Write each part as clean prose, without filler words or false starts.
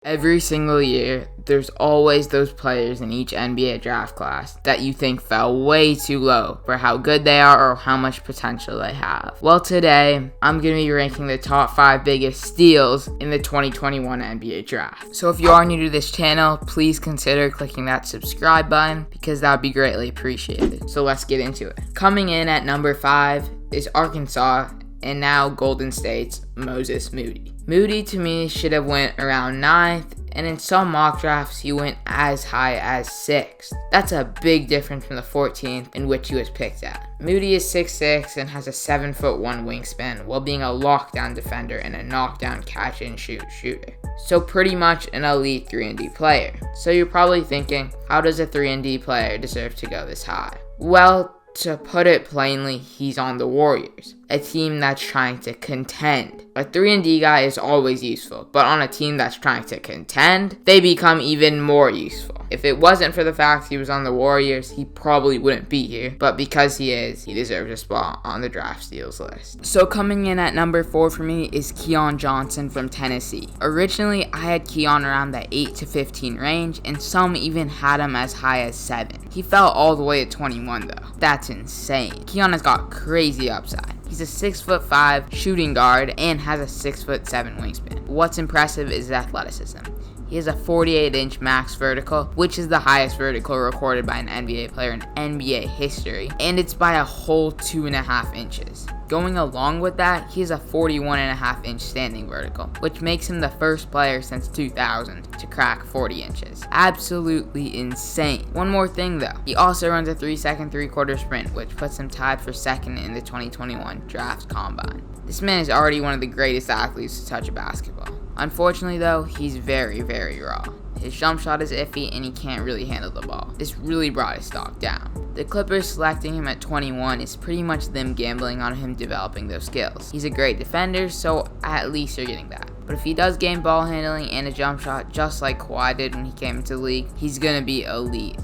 Every single year, there's always those players in each NBA draft class that you think fell way too low for how good they are or how much potential they have. Well, today, I'm going to be ranking the top 5 biggest steals in the 2021 NBA draft. So if you are new to this channel, please consider clicking that subscribe button because that would be greatly appreciated. So let's get into it. Coming in at number 5 is Arkansas and now Golden State's Moses Moody. Moody to me should have went around 9th, and in some mock drafts he went as high as 6th. That's a big difference from the 14th in which he was picked at. Moody is 6'6" and has a 7'1" wingspan while being a lockdown defender and a knockdown catch and shoot shooter. So pretty much an elite 3-and-D player. So you're probably thinking, how does a 3-and-D player deserve to go this high? Well, to put it plainly, he's on the Warriors, a team that's trying to contend. A 3-and-D guy is always useful, but on a team that's trying to contend, they become even more useful. If it wasn't for the fact he was on the Warriors, he probably wouldn't be here, but because he is, he deserves a spot on the draft steals list. So coming in at number 4 for me is Keon Johnson from Tennessee. Originally, I had Keon around the 8 to 15 range, and some even had him as high as 7. He fell all the way at 21 though. That's insane. Keon has got crazy upside. He's a 6'5" shooting guard and has a 6'7" wingspan. What's impressive is his athleticism. He has a 48-inch max vertical, which is the highest vertical recorded by an NBA player in NBA history, and it's by a whole 2.5 inches. Going along with that, he has a 41.5-inch standing vertical, which makes him the first player since 2000 to crack 40 inches. Absolutely insane. One more thing though, he also runs a 3-second 3/4 sprint, which puts him tied for second in the 2021 draft combine. This man is already one of the greatest athletes to touch a basketball. Unfortunately though, he's very, very raw. His jump shot is iffy and he can't really handle the ball. This really brought his stock down. The Clippers selecting him at 21 is pretty much them gambling on him developing those skills. He's a great defender, so at least you're getting that. But if he does gain ball handling and a jump shot just like Kawhi did when he came into the league, he's gonna be elite.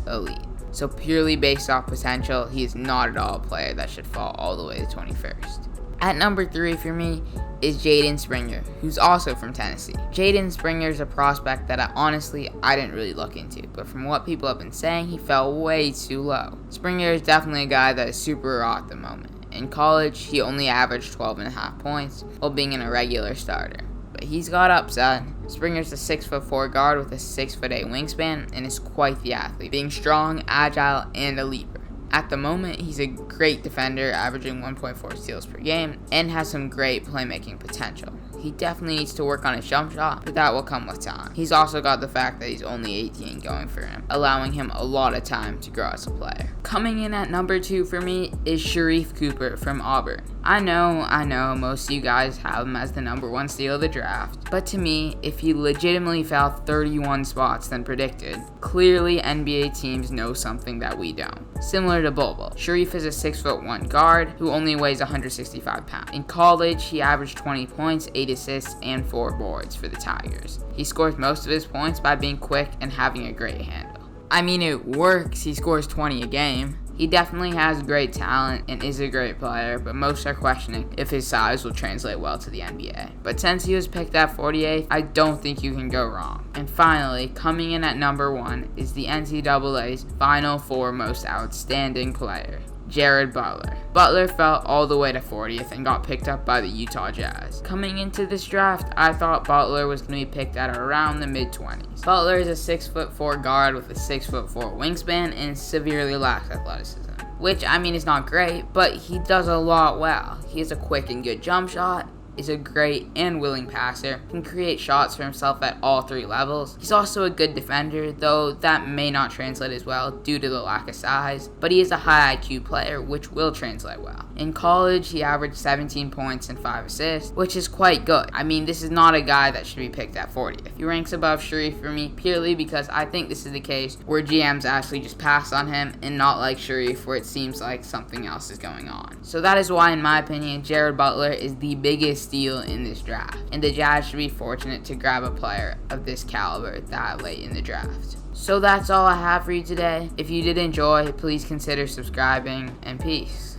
So purely based off potential, he is not at all a player that should fall all the way to 21st. At number 3 for me is Jaden Springer, who's also from Tennessee. Jaden Springer is a prospect that I didn't really look into, but from what people have been saying, he fell way too low. Springer is definitely a guy that is super raw at the moment. In college, he only averaged 12.5 points while being an irregular starter. But he's got upside. Springer's a 6'4" guard with a 6'8" wingspan and is quite the athlete, being strong, agile, and a leaper. At the moment, he's a great defender, averaging 1.4 steals per game, and has some great playmaking potential. He definitely needs to work on his jump shot, but that will come with time. He's also got the fact that he's only 18 going for him, allowing him a lot of time to grow as a player. Coming in at number 2 for me is Sharife Cooper from Auburn. I know, most of you guys have him as the number 1 steal of the draft, but to me, if he legitimately fell 31 spots than predicted, clearly NBA teams know something that we don't. Similar to Bulbul, Sharife is a 6'1" guard who only weighs 165 pounds. In college, he averaged 20 points, 8 assists, and 4 boards for the Tigers. He scores most of his points by being quick and having a great handle. I mean, it works. He scores 20 a game. He definitely has great talent and is a great player, but most are questioning if his size will translate well to the NBA. But since he was picked at 48th, I don't think you can go wrong. And finally, coming in at number 1 is the NCAA's Final Four most outstanding player, Jared Butler. Butler fell all the way to 40th and got picked up by the Utah Jazz. Coming into this draft, I thought Butler was going to be picked at around the mid-20s. Butler is a 6'4" guard with a 6'4" wingspan and severely lacks athleticism, which is not great, but he does a lot well. He has a quick and good jump shot, is a great and willing passer, can create shots for himself at all 3 levels. He's also a good defender, though that may not translate as well due to the lack of size, but he is a high IQ player, which will translate well. In college, he averaged 17 points and 5 assists, which is quite good. This is not a guy that should be picked at 40th. He ranks above Sharife for me purely because I think this is the case where GMs actually just pass on him and not like Sharife where it seems like something else is going on. So that is why, in my opinion, Jared Butler is the biggest steal in this draft, and the Jazz should be fortunate to grab a player of this caliber that late in the draft. So that's all I have for you today. If you did enjoy, please consider subscribing, and peace.